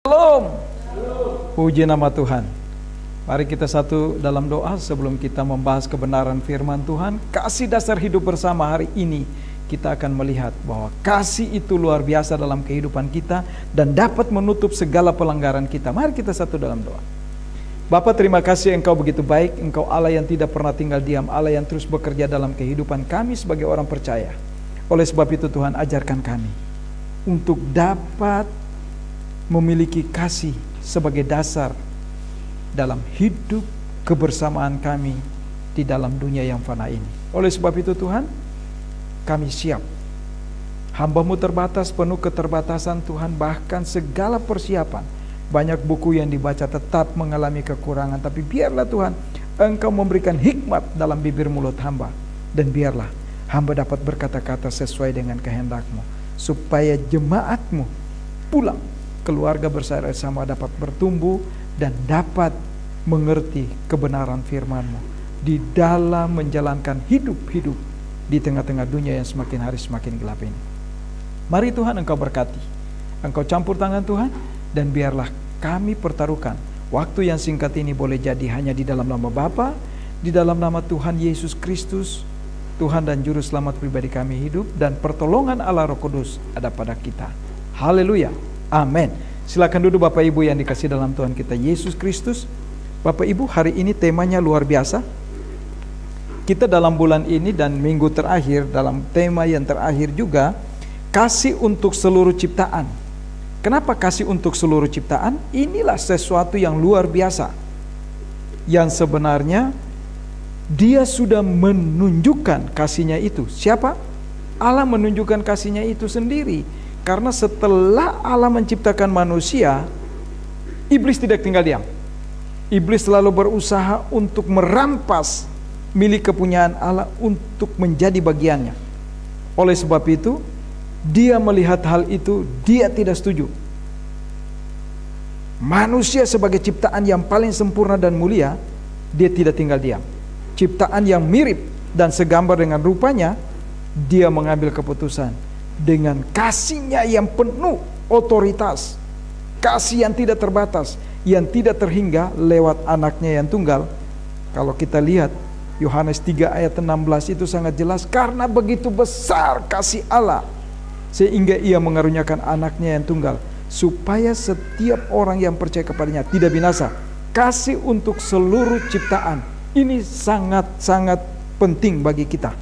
Shalom. Puji nama Tuhan. Mari kita satu dalam doa sebelum kita membahas kebenaran firman Tuhan. Kasih dasar hidup bersama hari ini kita akan melihat bahwa kasih itu luar biasa dalam kehidupan kita dan dapat menutup segala pelanggaran kita. Mari kita satu dalam doa. Bapa, terima kasih Engkau begitu baik. Engkau Allah yang tidak pernah tinggal diam, Allah yang terus bekerja dalam kehidupan kami sebagai orang percaya. Oleh sebab itu Tuhan, ajarkan kami untuk dapat memiliki kasih sebagai dasar dalam hidup kebersamaan kami di dalam dunia yang fana ini. Oleh sebab itu Tuhan, kami siap. Hamba-Mu terbatas, penuh keterbatasan Tuhan, bahkan segala persiapan. Banyak buku yang dibaca tetap mengalami kekurangan, tapi biarlah Tuhan Engkau memberikan hikmat dalam bibir mulut hamba. Dan biarlah hamba dapat berkata-kata sesuai dengan kehendak-Mu, supaya jemaat-Mu pulang keluarga bersama dapat bertumbuh dan dapat mengerti kebenaran firman-Mu di dalam menjalankan hidup-hidup di tengah-tengah dunia yang semakin hari semakin gelap ini. Mari Tuhan Engkau berkati, Engkau campur tangan Tuhan, dan biarlah kami pertaruhkan waktu yang singkat ini boleh jadi hanya di dalam nama Bapa, di dalam nama Tuhan Yesus Kristus, Tuhan dan Juru Selamat pribadi kami hidup, dan pertolongan Allah Roh Kudus ada pada kita. Haleluya. Amin. Silakan duduk Bapak Ibu yang dikasih dalam Tuhan kita Yesus Kristus. Bapak Ibu, hari ini temanya luar biasa. Kita dalam bulan ini dan minggu terakhir dalam tema yang terakhir juga, kasih untuk seluruh ciptaan. Kenapa kasih untuk seluruh ciptaan? Inilah sesuatu yang luar biasa, yang sebenarnya Dia sudah menunjukkan kasihnya itu. Siapa? Allah menunjukkan kasihnya itu sendiri. Karena setelah Allah menciptakan manusia, iblis tidak tinggal diam. Iblis selalu berusaha untuk merampas milik kepunyaan Allah untuk menjadi bagiannya. Oleh sebab itu, dia melihat hal itu, dia tidak setuju. Manusia sebagai ciptaan yang paling sempurna dan mulia, dia tidak tinggal diam. Ciptaan yang mirip dan segambar dengan rupanya, dia mengambil keputusan dengan kasihnya yang penuh otoritas, kasih yang tidak terbatas, yang tidak terhingga lewat anaknya yang tunggal. Kalau kita lihat Yohanes 3 ayat 16 itu sangat jelas, karena begitu besar kasih Allah sehingga Ia mengaruniakan anaknya yang tunggal, supaya setiap orang yang percaya kepadanya tidak binasa. Kasih untuk seluruh ciptaan ini sangat-sangat penting bagi kita.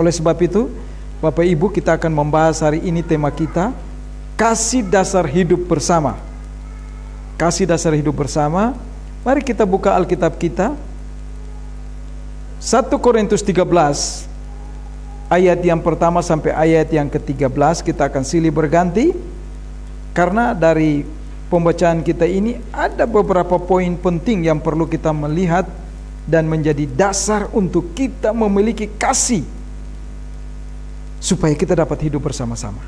Oleh sebab itu Bapak Ibu, kita akan membahas hari ini tema kita, kasih dasar hidup bersama. Kasih dasar hidup bersama. Mari kita buka Alkitab kita, 1 Korintus 13 ayat yang pertama sampai ayat yang ke-13. Kita akan silih berganti, karena dari pembacaan kita ini ada beberapa poin penting yang perlu kita melihat dan menjadi dasar untuk kita memiliki kasih, supaya kita dapat hidup bersama-sama.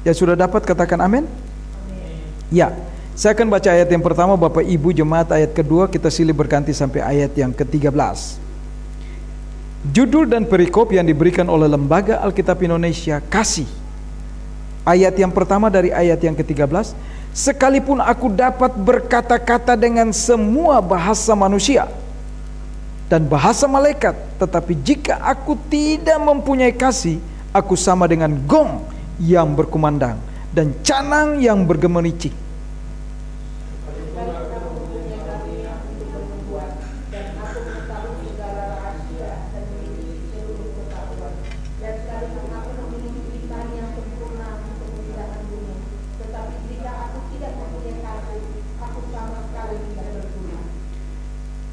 Ya, sudah dapat katakan amin? Ya, saya akan baca ayat yang pertama, Bapak Ibu jemaat, ayat kedua, kita silih berganti sampai ayat yang ke-13. Judul dan perikop yang diberikan oleh Lembaga Alkitab Indonesia, kasih. Ayat yang pertama dari ayat yang ke-13, sekalipun aku dapat berkata-kata dengan semua bahasa manusia dan bahasa malaikat, tetapi jika aku tidak mempunyai kasih, aku sama dengan gong yang berkumandang dan canang yang bergemericik.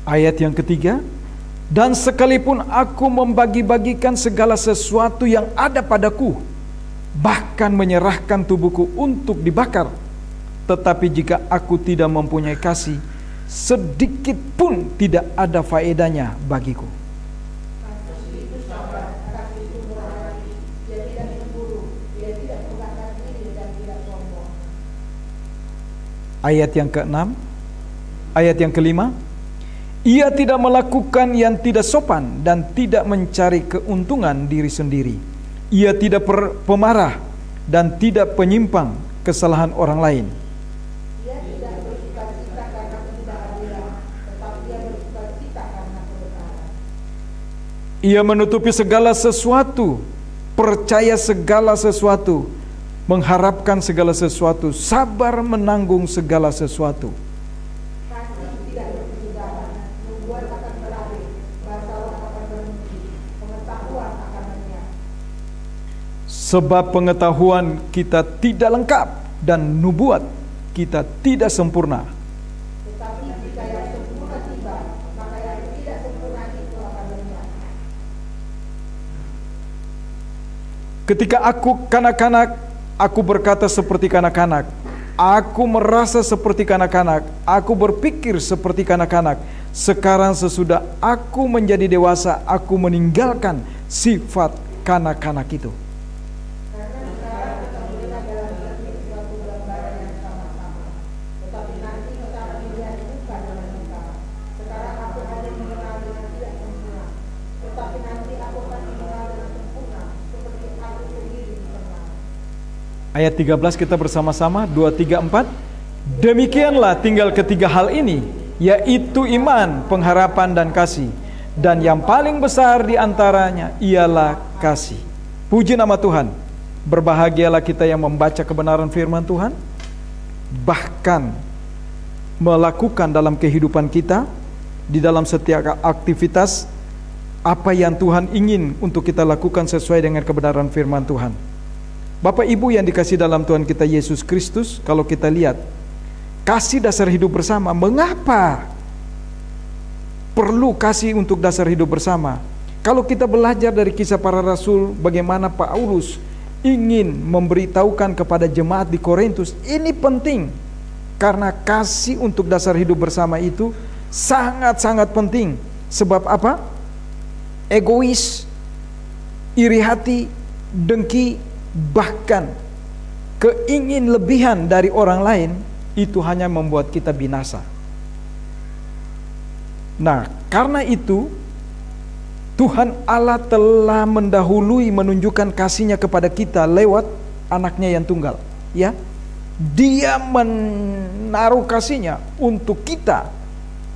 Ayat yang ketiga, dan sekalipun aku membagi-bagikan segala sesuatu yang ada padaku, bahkan menyerahkan tubuhku untuk dibakar, tetapi jika aku tidak mempunyai kasih, sedikit pun tidak ada faedahnya bagiku. Ayat yang ke-6, ayat yang ke-5, ia tidak melakukan yang tidak sopan dan tidak mencari keuntungan diri sendiri. Ia tidak pemarah dan tidak penyimpang kesalahan orang lain. Ia Ia menutupi segala sesuatu, percaya segala sesuatu, mengharapkan segala sesuatu, sabar menanggung segala sesuatu. Kasih tidak berkesudahan, nubuat akan berakhir, bangsawan akan berhenti, pengetahuan akan lenyap. Sebab pengetahuan kita tidak lengkap dan nubuat kita tidak sempurna. Tetapi jika yang sempurna tiba, maka yang tidak sempurna itu akan lenyap. Ketika aku kanak-kanak, aku berkata seperti kanak-kanak. Aku merasa seperti kanak-kanak. Aku berpikir seperti kanak-kanak. Sekarang sesudah aku menjadi dewasa, aku meninggalkan sifat kanak-kanak itu. Karena sekarang kita melihat dalam cermin suatu gambaran yang sama-sama, tetapi nanti kita akan melihat bukan dalam muka. Sekarang aku hanya mengenal dengan tidak sempurna, tetapi nanti aku akan mengenal dengan sempurna, seperti aku sendiri dikenal. Ayat 13 kita bersama-sama, 2, 3, 4. Demikianlah tinggal ketiga hal ini, yaitu iman, pengharapan, dan kasih. Dan yang paling besar di antaranya ialah kasih. Puji nama Tuhan. Berbahagialah kita yang membaca kebenaran firman Tuhan, bahkan melakukan dalam kehidupan kita, di dalam setiap aktivitas, apa yang Tuhan ingin untuk kita lakukan sesuai dengan kebenaran firman Tuhan. Bapak Ibu yang dikasih dalam Tuhan kita Yesus Kristus, kalau kita lihat kasih dasar hidup bersama, mengapa perlu kasih untuk dasar hidup bersama? Kalau kita belajar dari kisah para rasul, bagaimana Paulus ingin memberitahukan kepada jemaat di Korintus, ini penting karena kasih untuk dasar hidup bersama itu sangat-sangat penting. Sebab apa? Egois, iri hati, dengki, bahkan keingin lebihan dari orang lain, itu hanya membuat kita binasa. Nah, karena itu Tuhan Allah telah mendahului menunjukkan kasih-Nya kepada kita lewat anaknya yang tunggal, ya. Dia menaruh kasih-Nya untuk kita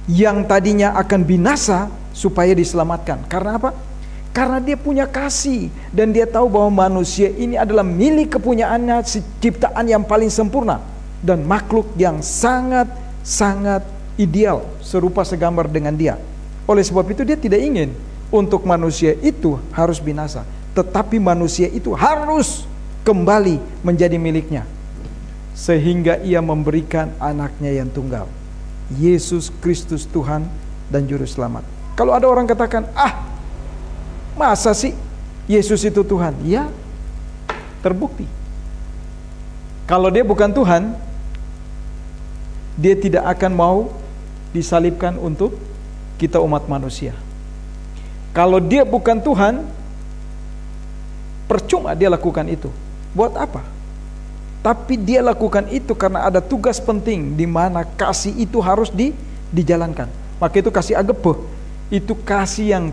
yang tadinya akan binasa supaya diselamatkan. Karena apa? Karena dia punya kasih dan dia tahu bahwa manusia ini adalah milik kepunyaannya, ciptaan yang paling sempurna dan makhluk yang sangat-sangat ideal, serupa segambar dengan dia. Oleh sebab itu dia tidak ingin untuk manusia itu harus binasa, tetapi manusia itu harus kembali menjadi miliknya. Sehingga ia memberikan anaknya yang tunggal, Yesus Kristus Tuhan dan Juru Selamat. Kalau ada orang katakan, masa sih Yesus itu Tuhan? Ya, terbukti. Kalau dia bukan Tuhan, dia tidak akan mau disalibkan untuk kita umat manusia. Kalau dia bukan Tuhan, percuma dia lakukan itu. Buat apa? Tapi dia lakukan itu karena ada tugas penting di mana kasih itu harus dijalankan. Maka itu kasih agape. Itu kasih yang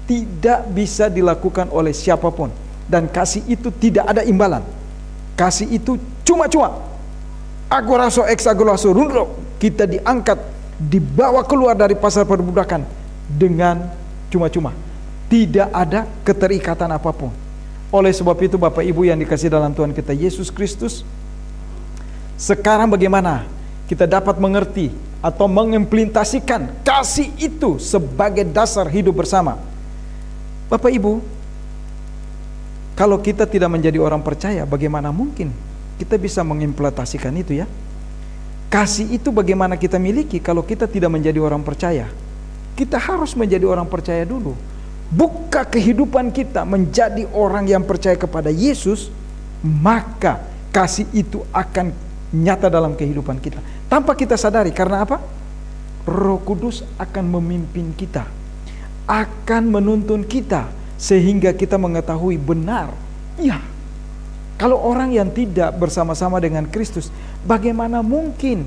tidak bisa dilakukan oleh siapapun, dan kasih itu tidak ada imbalan. Kasih itu cuma-cuma. Agoraso ex agoraso rundo, kita diangkat, dibawa keluar dari pasar perbudakan dengan cuma-cuma. Tidak ada keterikatan apapun. Oleh sebab itu Bapak Ibu yang dikasih dalam Tuhan kita Yesus Kristus, sekarang bagaimana kita dapat mengerti atau mengimplementasikan kasih itu sebagai dasar hidup bersama? Bapak Ibu, kalau kita tidak menjadi orang percaya, bagaimana mungkin kita bisa mengimplementasikan itu, ya? Kasih itu bagaimana kita miliki kalau kita tidak menjadi orang percaya? Kita harus menjadi orang percaya dulu. Buka kehidupan kita menjadi orang yang percaya kepada Yesus, maka kasih itu akan nyata dalam kehidupan kita tanpa kita sadari. Karena apa? Roh Kudus akan memimpin kita, akan menuntun kita sehingga kita mengetahui benar. Ya, kalau orang yang tidak bersama-sama dengan Kristus, bagaimana mungkin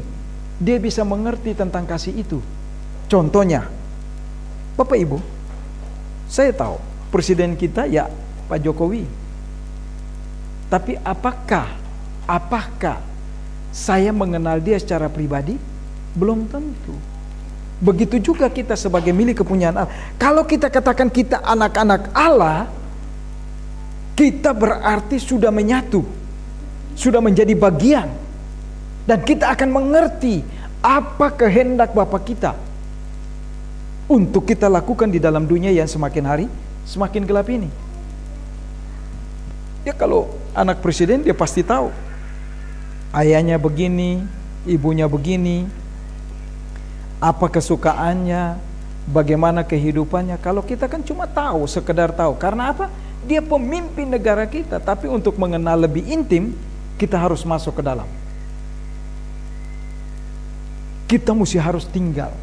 dia bisa mengerti tentang kasih itu? Contohnya, Bapak Ibu, saya tahu presiden kita ya Pak Jokowi. Tapi apakah saya mengenal dia secara pribadi? Belum tentu. Begitu juga kita sebagai milik kepunyaan Allah. Kalau kita katakan kita anak-anak Allah, kita berarti sudah menyatu, sudah menjadi bagian, dan kita akan mengerti apa kehendak Bapa kita untuk kita lakukan di dalam dunia yang semakin hari semakin gelap ini. Ya kalau anak presiden dia pasti tahu ayahnya begini, ibunya begini, apa kesukaannya, bagaimana kehidupannya. Kalau kita kan cuma tahu, sekedar tahu. Karena apa? Dia pemimpin negara kita. Tapi untuk mengenal lebih intim, kita harus masuk ke dalam. Kita mesti harus tinggal.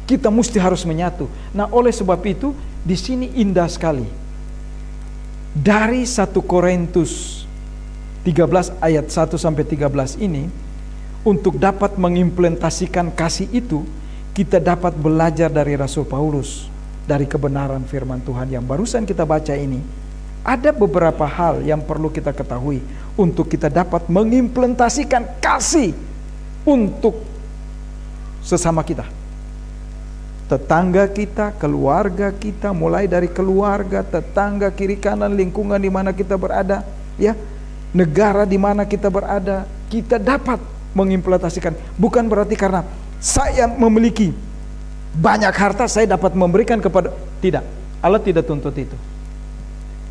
Kita mesti harus menyatu. Nah, oleh sebab itu di sini indah sekali. Dari 1 Korintus 13 ayat 1 sampai 13 ini, untuk dapat mengimplementasikan kasih itu, kita dapat belajar dari Rasul Paulus, dari kebenaran firman Tuhan yang barusan kita baca ini. Ada beberapa hal yang perlu kita ketahui untuk kita dapat mengimplementasikan kasih untuk sesama kita, tetangga kita, keluarga kita, mulai dari keluarga, tetangga, kiri kanan, lingkungan di mana kita berada, ya, negara di mana kita berada, kita dapat mengimplementasikan. Bukan berarti karena saya memiliki banyak harta saya dapat memberikan kepada, tidak. Allah tidak tuntut itu.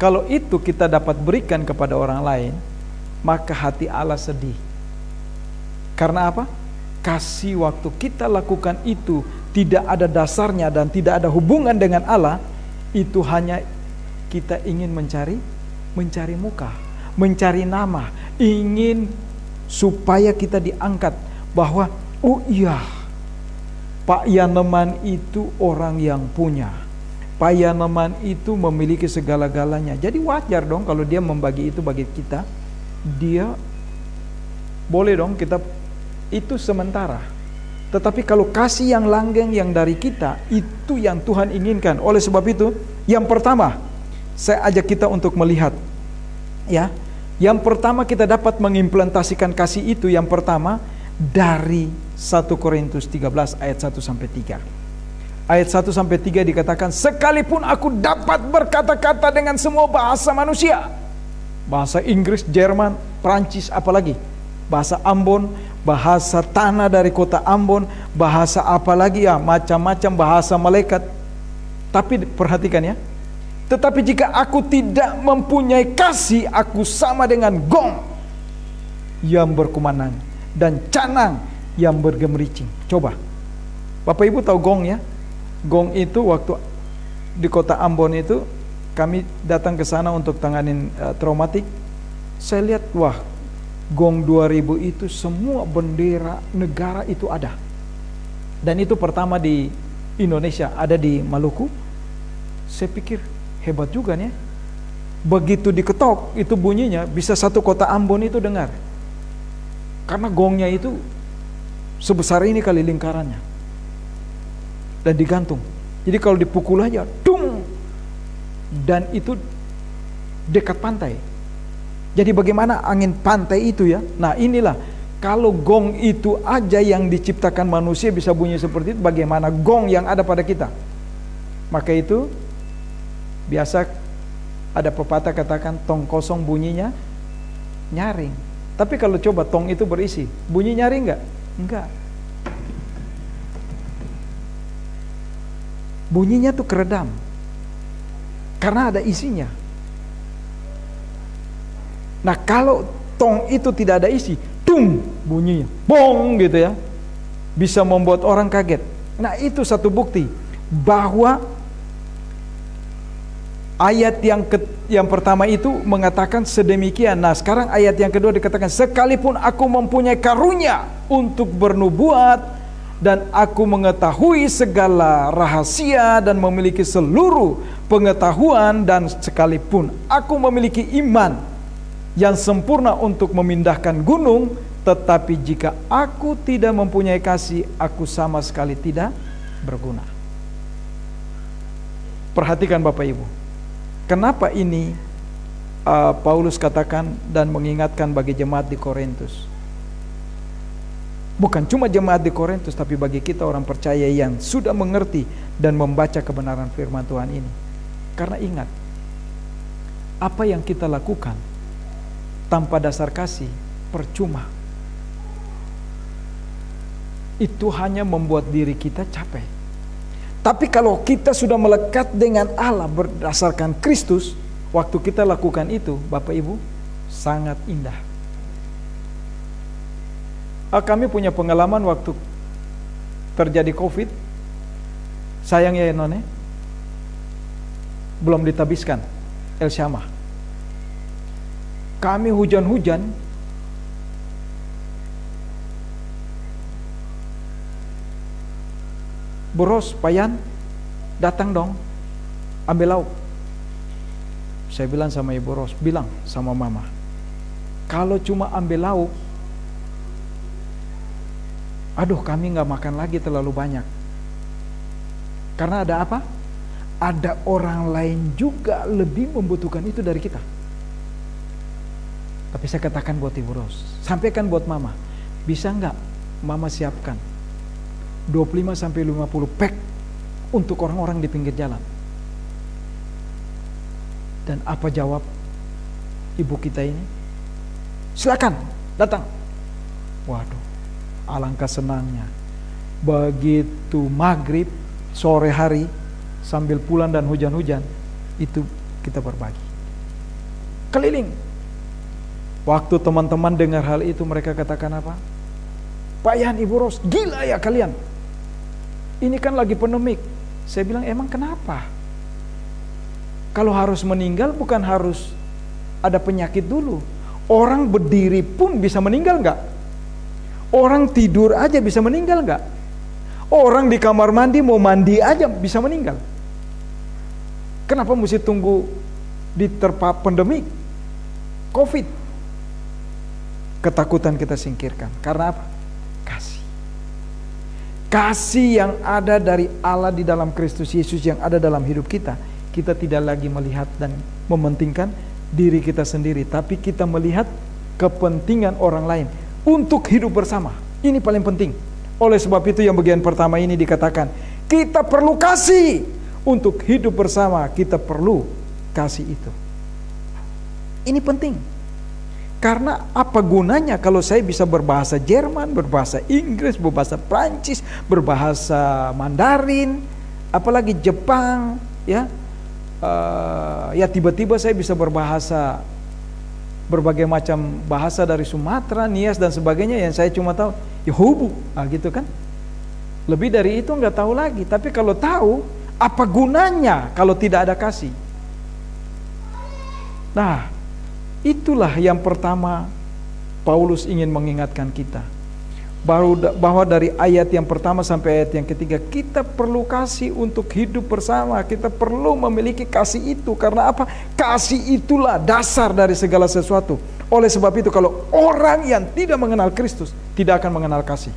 Kalau itu kita dapat berikan kepada orang lain, maka hati Allah sedih. Karena apa? Kasih waktu kita lakukan itu tidak ada dasarnya dan tidak ada hubungan dengan Allah, itu hanya kita ingin mencari muka, mencari nama, ingin supaya kita diangkat bahwa oh iya, Pak Yaneman itu orang yang punya, Pak Yaneman itu memiliki segala-galanya. Jadi wajar dong kalau dia membagi itu bagi kita. Dia boleh dong kita itu sementara. Tetapi kalau kasih yang langgeng yang dari kita, itu yang Tuhan inginkan. Oleh sebab itu, yang pertama saya ajak kita untuk melihat, ya. Yang pertama kita dapat mengimplementasikan kasih itu, yang pertama dari 1 Korintus 13 ayat 1 sampai 3. Ayat 1 sampai 3 dikatakan, sekalipun aku dapat berkata-kata dengan semua bahasa manusia, bahasa Inggris, Jerman, Prancis, apalagi bahasa Ambon, bahasa tanah dari kota Ambon, bahasa apalagi ya, macam-macam bahasa malaikat. Tapi perhatikan ya, tetapi jika aku tidak mempunyai kasih, aku sama dengan gong yang berkumandang dan canang yang bergemericing. Coba, Bapak Ibu tahu gong ya? Gong itu waktu di kota Ambon itu kami datang ke sana untuk tanganin traumatik. Saya lihat, wah, gong 2000 itu semua bendera negara itu ada. Dan itu pertama di Indonesia, ada di Maluku. Saya pikir hebat juga nih. Begitu diketok itu bunyinya bisa satu kota Ambon itu dengar. Karena gongnya itu sebesar ini kali lingkarannya. Dan digantung. Jadi kalau dipukul aja, dung. Dan itu dekat pantai. Jadi bagaimana angin pantai itu ya? Nah inilah, kalau gong itu aja yang diciptakan manusia bisa bunyi seperti itu, bagaimana gong yang ada pada kita? Maka itu biasa ada pepatah katakan tong kosong bunyinya nyaring. Tapi kalau coba tong itu berisi, bunyi nyaring enggak? Enggak. Bunyinya tuh keredam. Karena ada isinya. Nah kalau tong itu tidak ada isi, tung bunyinya, bong gitu ya, bisa membuat orang kaget. Nah itu satu bukti bahwa ayat yang pertama itu mengatakan sedemikian. Nah sekarang ayat yang kedua dikatakan, sekalipun aku mempunyai karunia untuk bernubuat dan aku mengetahui segala rahasia dan memiliki seluruh pengetahuan, dan sekalipun aku memiliki iman yang sempurna untuk memindahkan gunung, tetapi jika aku tidak mempunyai kasih, aku sama sekali tidak berguna. Perhatikan Bapak Ibu, kenapa ini Paulus katakan dan mengingatkan bagi jemaat di Korintus. Bukan cuma jemaat di Korintus, tapi bagi kita orang percaya yang sudah mengerti dan membaca kebenaran firman Tuhan ini. Karena ingat, apa yang kita lakukan tanpa dasar kasih percuma. Itu hanya membuat diri kita capek. Tapi kalau kita sudah melekat dengan Allah berdasarkan Kristus, waktu kita lakukan itu, Bapak Ibu, sangat indah. Kami punya pengalaman waktu terjadi COVID. Sayang ya None, belum ditabiskan El Syamah. Kami hujan-hujan, Boros, Payan, datang dong, ambil lauk. Saya bilang sama Ibu Ros, bilang sama Mama, kalau cuma ambil lauk, aduh kami nggak makan lagi terlalu banyak. Karena ada apa? Ada orang lain juga lebih membutuhkan itu dari kita. Tapi saya katakan buat Ibu Ros, sampaikan buat Mama, bisa nggak Mama siapkan 25-50 pack untuk orang-orang di pinggir jalan. Dan apa jawab ibu kita ini? Silakan, datang. Waduh, alangkah senangnya. Begitu maghrib, sore hari, sambil pulang dan hujan-hujan, itu kita berbagi. Keliling. Waktu teman-teman dengar hal itu, mereka katakan apa? Pak Yan, Ibu Ros, gila ya kalian. Ini kan lagi pandemik. Saya bilang, emang kenapa? Kalau harus meninggal bukan harus ada penyakit dulu. Orang berdiri pun bisa meninggal nggak? Orang tidur aja bisa meninggal nggak? Orang di kamar mandi mau mandi aja bisa meninggal. Kenapa mesti tunggu diterpa pandemik? COVID. Ketakutan kita singkirkan. Karena apa? Kasih yang ada dari Allah di dalam Kristus Yesus yang ada dalam hidup kita. Kita tidak lagi melihat dan mementingkan diri kita sendiri, tapi kita melihat kepentingan orang lain untuk hidup bersama. Ini paling penting. Oleh sebab itu yang bagian pertama ini dikatakan, kita perlu kasih. Untuk hidup bersama kita perlu kasih itu. Ini penting. Karena apa gunanya kalau saya bisa berbahasa Jerman, berbahasa Inggris, berbahasa Prancis, berbahasa Mandarin, apalagi Jepang, ya, ya tiba-tiba saya bisa berbahasa berbagai macam bahasa dari Sumatera, Nias dan sebagainya yang saya cuma tahu, Yahubu, gitu kan? Lebih dari itu nggak tahu lagi. Tapi kalau tahu, apa gunanya kalau tidak ada kasih? Nah, itulah yang pertama Paulus ingin mengingatkan kita. Bahwa dari ayat yang pertama sampai ayat yang ketiga, kita perlu kasih untuk hidup bersama. Kita perlu memiliki kasih itu. Karena apa? Kasih itulah dasar dari segala sesuatu. Oleh sebab itu kalau orang yang tidak mengenal Kristus tidak akan mengenal kasih.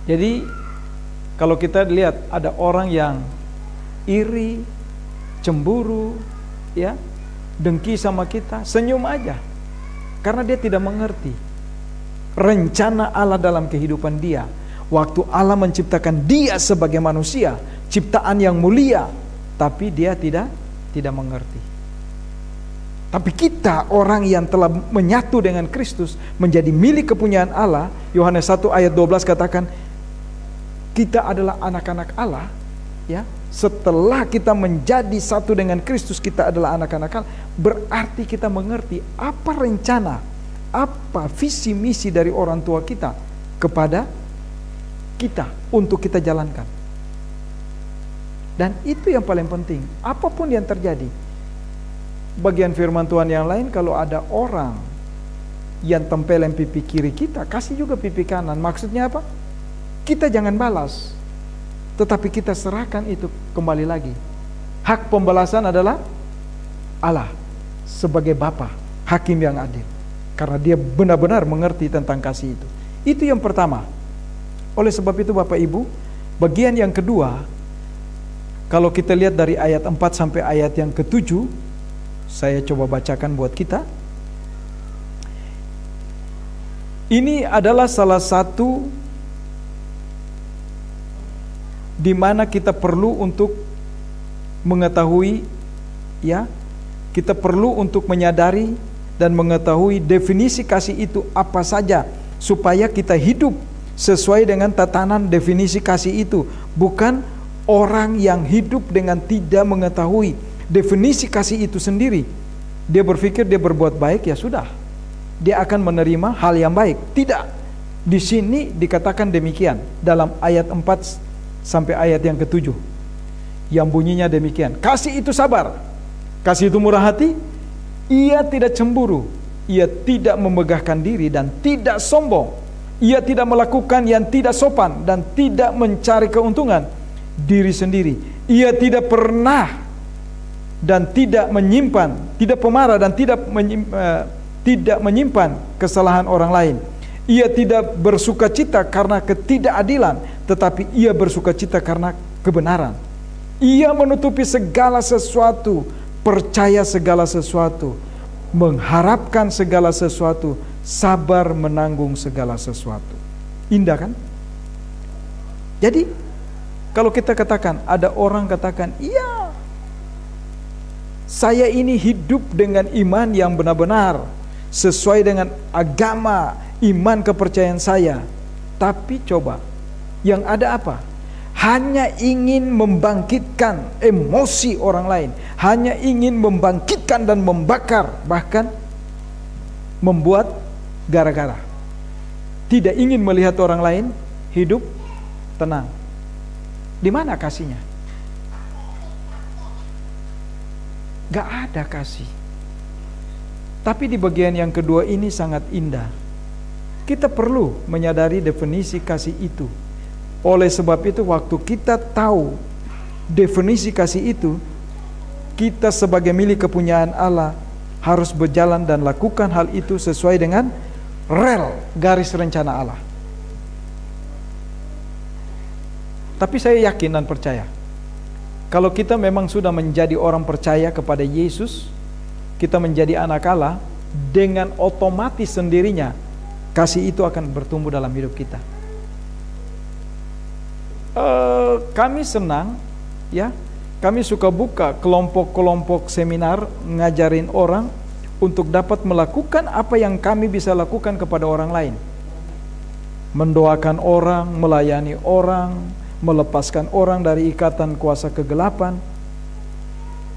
Jadi kalau kita lihat ada orang yang iri, cemburu, ya, dengki sama kita, senyum aja. Karena dia tidak mengerti rencana Allah dalam kehidupan dia. Waktu Allah menciptakan dia sebagai manusia, ciptaan yang mulia, tapi dia tidak mengerti. Tapi kita orang yang telah menyatu dengan Kristus, menjadi milik kepunyaan Allah. Yohanes 1 ayat 12 katakan, kita adalah anak-anak Allah, ya. Setelah kita menjadi satu dengan Kristus, kita adalah anak-anak Allah. Berarti kita mengerti apa rencana, apa visi misi dari orang tua kita kepada kita untuk kita jalankan. Dan itu yang paling penting. Apapun yang terjadi, bagian firman Tuhan yang lain, kalau ada orang yang tempelin pipi kiri kita, kasih juga pipi kanan. Maksudnya apa? Kita jangan balas, tetapi kita serahkan itu kembali lagi. Hak pembalasan adalah Allah sebagai Bapa, hakim yang adil. Karena dia benar-benar mengerti tentang kasih itu. Itu yang pertama. Oleh sebab itu Bapak Ibu, bagian yang kedua, kalau kita lihat dari ayat 4 sampai ayat yang ke-7, saya coba bacakan buat kita. Ini adalah salah satu di mana kita perlu untuk mengetahui, ya, kita perlu untuk menyadari dan mengetahui definisi kasih itu apa saja, supaya kita hidup sesuai dengan tatanan definisi kasih itu. Bukan orang yang hidup dengan tidak mengetahui definisi kasih itu sendiri. Dia berpikir dia berbuat baik, ya sudah, dia akan menerima hal yang baik. Tidak. Di sini dikatakan demikian dalam ayat 4 sampai ayat yang ke-7, yang bunyinya demikian. Kasih itu sabar, kasih itu murah hati, ia tidak cemburu, ia tidak memegahkan diri dan tidak sombong, ia tidak melakukan yang tidak sopan dan tidak mencari keuntungan diri sendiri, ia tidak pernah dan tidak menyimpan, tidak pemarah dan tidak menyimpan kesalahan orang lain. Ia tidak bersukacita karena ketidakadilan, tetapi ia bersukacita karena kebenaran. Ia menutupi segala sesuatu, percaya segala sesuatu, mengharapkan segala sesuatu, sabar menanggung segala sesuatu. Indah kan? Jadi kalau kita katakan, ada orang katakan, iya, saya ini hidup dengan iman yang benar-benar sesuai dengan agama, iman kepercayaan saya. Tapi coba, yang ada apa? Hanya ingin membangkitkan emosi orang lain, hanya ingin membangkitkan dan membakar, bahkan membuat gara-gara. Tidak ingin melihat orang lain hidup tenang. Di mana kasihnya? Gak ada kasih. Tapi di bagian yang kedua ini sangat indah. Kita perlu menyadari definisi kasih itu. Oleh sebab itu, waktu kita tahu definisi kasih itu, kita sebagai milik kepunyaan Allah harus berjalan dan lakukan hal itu sesuai dengan rel garis rencana Allah. Tapi saya yakin dan percaya, kalau kita memang sudah menjadi orang percaya kepada Yesus, kita menjadi anak Allah, dengan otomatis sendirinya kasih itu akan bertumbuh dalam hidup kita. Kami senang, ya, kami suka buka kelompok-kelompok seminar ngajarin orang untuk dapat melakukan apa yang kami bisa lakukan kepada orang lain. Mendoakan orang, melayani orang, melepaskan orang dari ikatan kuasa kegelapan.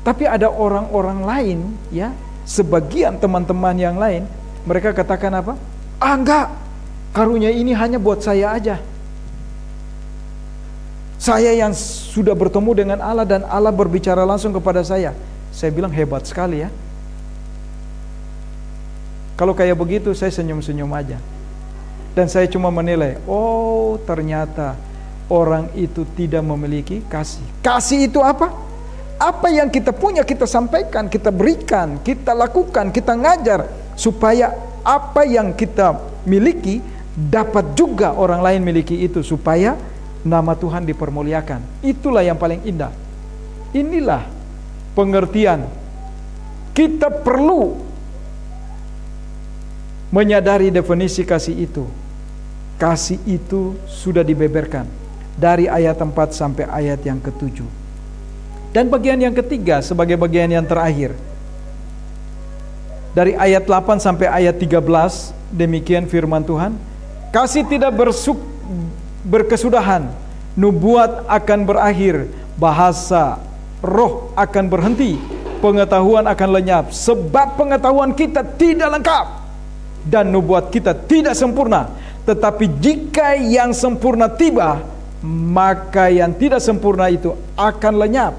Tapi ada orang-orang lain, ya, sebagian teman-teman yang lain, mereka katakan apa? Ah, enggak, karunia ini hanya buat saya aja. Saya yang sudah bertemu dengan Allah dan Allah berbicara langsung kepada saya. Saya bilang hebat sekali ya. Kalau kayak begitu saya senyum-senyum aja. Dan saya cuma menilai, oh ternyata orang itu tidak memiliki kasih. Kasih itu apa? Apa yang kita punya kita sampaikan, kita berikan, kita lakukan, kita ngajar, supaya apa yang kita miliki dapat juga orang lain miliki itu, supaya nama Tuhan dipermuliakan. Itulah yang paling indah. Inilah pengertian. Kita perlu menyadari definisi kasih itu. Kasih itu sudah dibeberkan dari ayat 4 sampai ayat yang ke-7. Dan bagian yang ketiga sebagai bagian yang terakhir, dari ayat 8 sampai ayat 13, demikian firman Tuhan. Kasih tidak berkesudahan, nubuat akan berakhir, bahasa roh akan berhenti, pengetahuan akan lenyap, sebab pengetahuan kita tidak lengkap dan nubuat kita tidak sempurna. Tetapi jika yang sempurna tiba, maka yang tidak sempurna itu akan lenyap.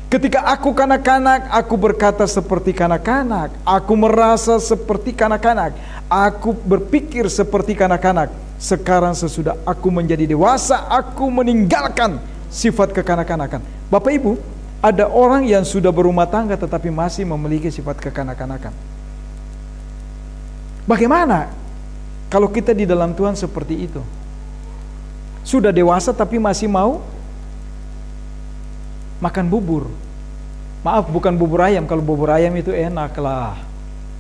Ketika aku kanak-kanak, aku berkata seperti kanak-kanak, aku merasa seperti kanak-kanak, aku berpikir seperti kanak-kanak. Sekarang sesudah aku menjadi dewasa, aku meninggalkan sifat kekanak-kanakan. Bapak Ibu, ada orang yang sudah berumah tangga tetapi masih memiliki sifat kekanak-kanakan. Bagaimana kalau kita di dalam Tuhan seperti itu? Sudah dewasa tapi masih mau makan bubur. Maaf, bukan bubur ayam. Kalau bubur ayam itu enak lah,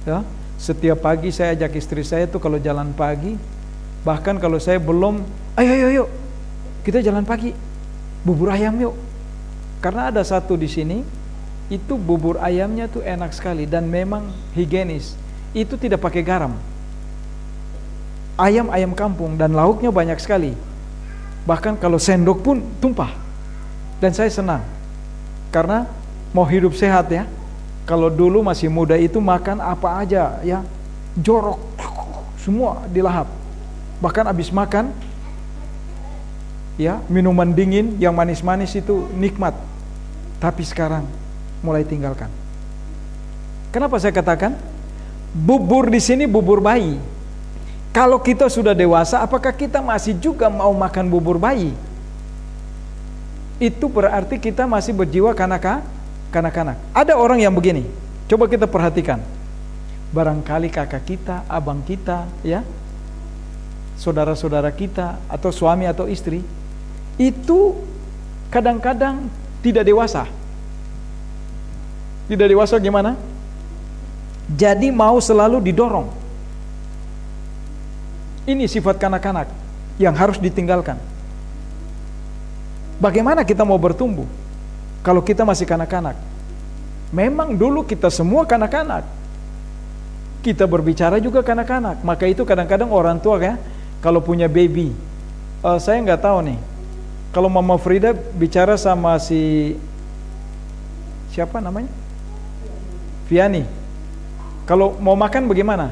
ya. Setiap pagi saya ajak istri saya tuh kalau jalan pagi, Bahkan kalau saya belum, ayo, kita jalan pagi, bubur ayam yuk. Karena ada satu di sini, itu bubur ayamnya tuh enak sekali dan memang higienis. Itu tidak pakai garam. Ayam kampung dan lauknya banyak sekali. Bahkan kalau sendok pun tumpah. Dan saya senang. Karena mau hidup sehat ya. Kalau dulu masih muda itu makan apa aja ya, jorok, semua dilahap. Bahkan habis makan ya, minuman dingin yang manis-manis itu nikmat. Tapi sekarang mulai tinggalkan. Kenapa saya katakan bubur di sini bubur bayi? Kalau kita sudah dewasa, apakah kita masih juga mau makan bubur bayi? Itu berarti kita masih berjiwa kanak-kanak. Ada orang yang begini. Coba kita perhatikan. Barangkali kakak kita, abang kita, ya, saudara-saudara kita, atau suami atau istri, itu kadang-kadang tidak dewasa. Tidak dewasa gimana? Jadi mau selalu didorong. Ini sifat kanak-kanak yang harus ditinggalkan. Bagaimana kita mau bertumbuh kalau kita masih kanak-kanak? Memang dulu kita semua kanak-kanak. Kita berbicara juga kanak-kanak. Maka itu kadang-kadang orang tua ya, kalau punya baby, saya nggak tahu nih. Kalau Mama Frida bicara sama siapa namanya? Viani. Kalau mau makan bagaimana?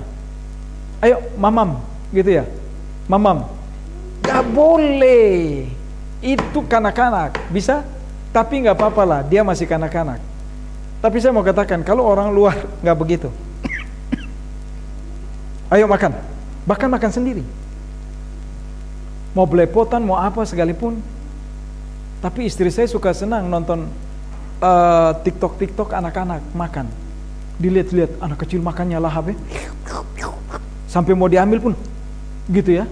Ayo, mamam, gitu ya. Mamam. Gak boleh. Itu kanak-kanak. Bisa? Tapi gak apa-apa lah, dia masih kanak-kanak. Tapi saya mau katakan, kalau orang luar gak begitu. Ayo makan. Bahkan makan sendiri. Mau belepotan, mau apa sekalipun. Tapi istri saya suka senang nonton TikTok anak-anak makan. Dilihat-lihat anak kecil makannya lahap ya. Sampai mau diambil pun gitu ya.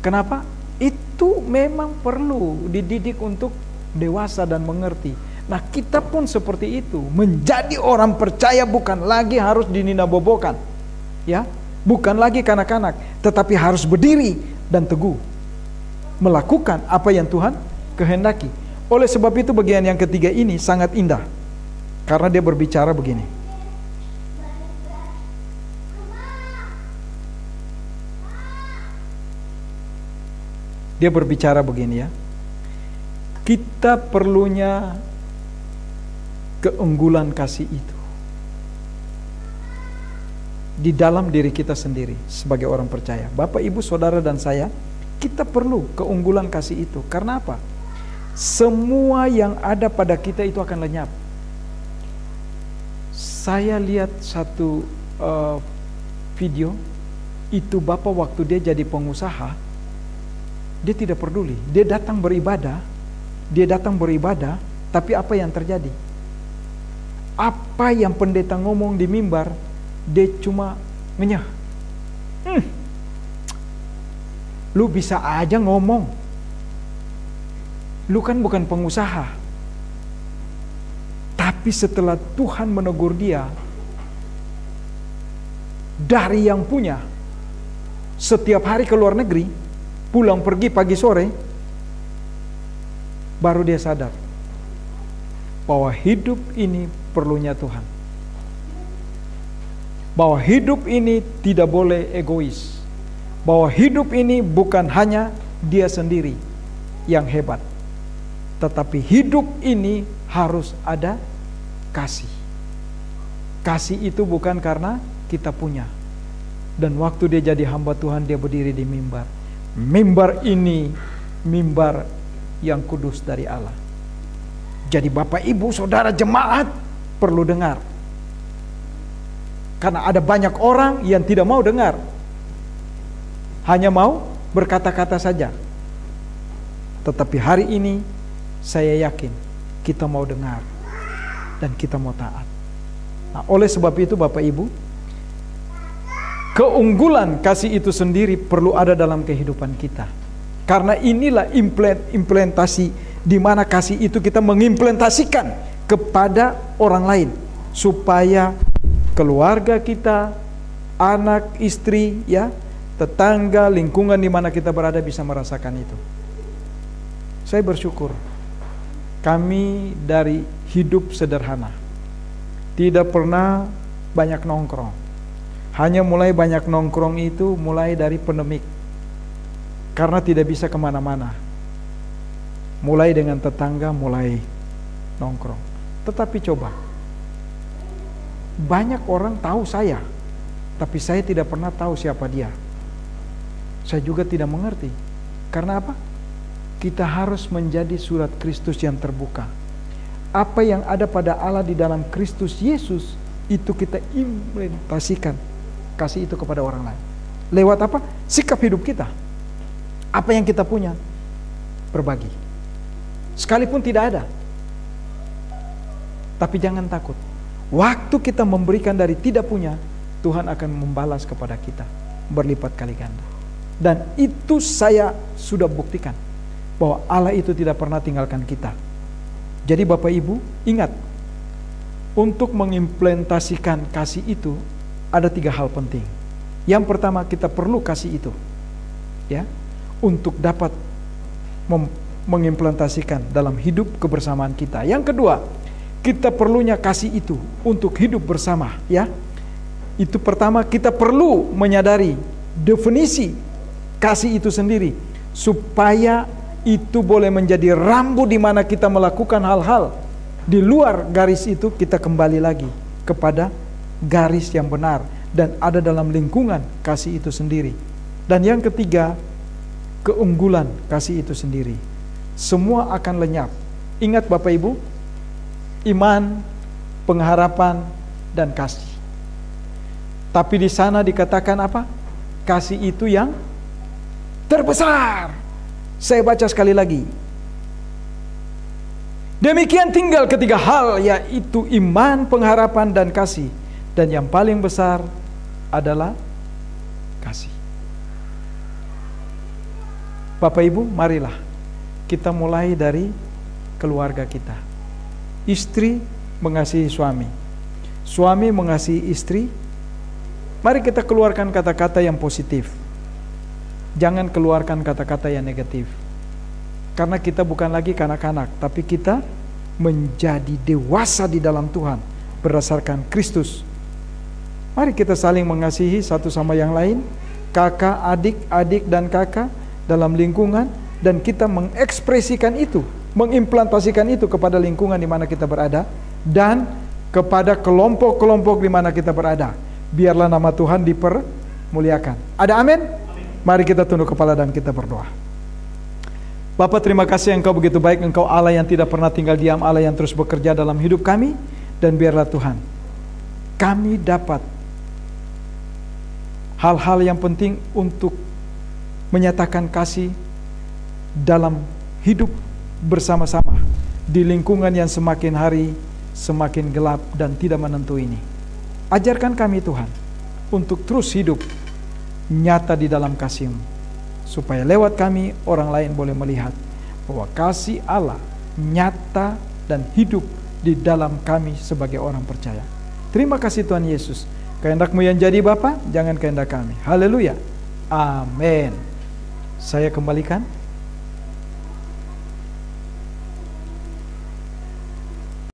Kenapa? Itu memang perlu dididik untuk dewasa dan mengerti. Nah, kita pun seperti itu. Menjadi orang percaya bukan lagi harus dininabobokan. Ya, bukan lagi kanak-kanak, tetapi harus berdiri dan teguh melakukan apa yang Tuhan kehendaki. Oleh sebab itu bagian yang ketiga ini sangat indah. Karena dia berbicara begini. Dia berbicara begini ya. Kita perlunya keunggulan kasih itu di dalam diri kita sendiri sebagai orang percaya. Bapak, Ibu, Saudara dan saya, kita perlu keunggulan kasih itu. Karena apa? Semua yang ada pada kita itu akan lenyap. Saya lihat satu video, itu bapak waktu dia jadi pengusaha, dia tidak peduli, dia datang beribadah, tapi apa yang terjadi? Apa yang pendeta ngomong di mimbar, dia cuma ngenyah. Lu bisa aja ngomong, lu kan bukan pengusaha. Tapi setelah Tuhan menegur dia, dari yang punya, setiap hari ke luar negeri, pulang pergi pagi sore, baru dia sadar bahwa hidup ini perlunya Tuhan. Bahwa hidup ini tidak boleh egois. Bahwa hidup ini bukan hanya dia sendiri yang hebat, tetapi hidup ini harus ada kasih. Kasih itu bukan karena kita punya. Dan waktu dia jadi hamba Tuhan, dia berdiri di mimbar. Mimbar ini mimbar yang kudus dari Allah. Jadi Bapak, Ibu, Saudara, jemaat perlu dengar. Karena ada banyak orang yang tidak mau dengar. Hanya mau berkata-kata saja. Tetapi hari ini saya yakin kita mau dengar dan kita mau taat. Nah, oleh sebab itu Bapak Ibu, keunggulan kasih itu sendiri perlu ada dalam kehidupan kita. Karena inilah implementasi di mana kasih itu kita mengimplementasikan kepada orang lain, supaya keluarga kita, anak, istri, ya, tetangga, lingkungan di mana kita berada bisa merasakan itu. Saya bersyukur kami dari hidup sederhana, tidak pernah banyak nongkrong. Hanya mulai banyak nongkrong itu mulai dari pandemik, karena tidak bisa kemana-mana. Mulai dengan tetangga, mulai nongkrong. Tetapi coba, banyak orang tahu saya, tapi saya tidak pernah tahu siapa dia. Saya juga tidak mengerti. Karena apa? Kita harus menjadi surat Kristus yang terbuka. Apa yang ada pada Allah di dalam Kristus Yesus, itu kita implementasikan. Kasih itu kepada orang lain. Lewat apa? Sikap hidup kita. Apa yang kita punya, berbagi. Sekalipun tidak ada. Tapi jangan takut. Waktu kita memberikan dari tidak punya, Tuhan akan membalas kepada kita berlipat kali ganda. Dan itu saya sudah buktikan, bahwa Allah itu tidak pernah tinggalkan kita. Jadi Bapak Ibu, ingat, untuk mengimplementasikan kasih itu ada 3 hal penting. Yang pertama, kita perlu kasih itu, ya, untuk dapat mengimplementasikan dalam hidup kebersamaan kita. Yang kedua, kita perlunya kasih itu untuk hidup bersama, ya. Itu pertama, kita perlu menyadari definisi kasih itu sendiri, supaya itu boleh menjadi rambu di mana kita melakukan hal-hal di luar garis itu. Kita kembali lagi kepada garis yang benar dan ada dalam lingkungan kasih itu sendiri. Dan yang ketiga, keunggulan kasih itu sendiri. Semua akan lenyap. Ingat Bapak Ibu, iman, pengharapan, dan kasih. Tapi di sana dikatakan apa? Kasih itu yang terbesar. Saya baca sekali lagi. Demikian tinggal 3 hal, yaitu iman, pengharapan, dan kasih. Dan yang paling besar adalah kasih. Bapak Ibu, marilah kita mulai dari keluarga kita. Istri mengasihi suami, suami mengasihi istri. Mari kita keluarkan kata-kata yang positif. Jangan keluarkan kata-kata yang negatif. Karena kita bukan lagi kanak-kanak, tapi kita menjadi dewasa di dalam Tuhan berdasarkan Kristus. Mari kita saling mengasihi satu sama yang lain, kakak, adik, adik dan kakak dalam lingkungan, dan kita mengekspresikan itu, mengimplementasikan itu kepada lingkungan di mana kita berada dan kepada kelompok-kelompok di mana kita berada. Biarlah nama Tuhan dipermuliakan. Ada amin? Mari kita tunduk kepala dan kita berdoa. Bapa, terima kasih Engkau begitu baik. Engkau Allah yang tidak pernah tinggal diam, Allah yang terus bekerja dalam hidup kami. Dan biarlah Tuhan, kami dapat hal-hal yang penting untuk menyatakan kasih dalam hidup bersama-sama di lingkungan yang semakin hari semakin gelap dan tidak menentu ini. Ajarkan kami Tuhan untuk terus hidup nyata di dalam kasih-Mu, supaya lewat kami orang lain boleh melihat bahwa kasih Allah nyata dan hidup di dalam kami sebagai orang percaya. Terima kasih Tuhan Yesus. Kehendak-Mu yang jadi Bapa, jangan kehendak kami. Haleluya. Amin. Saya kembalikan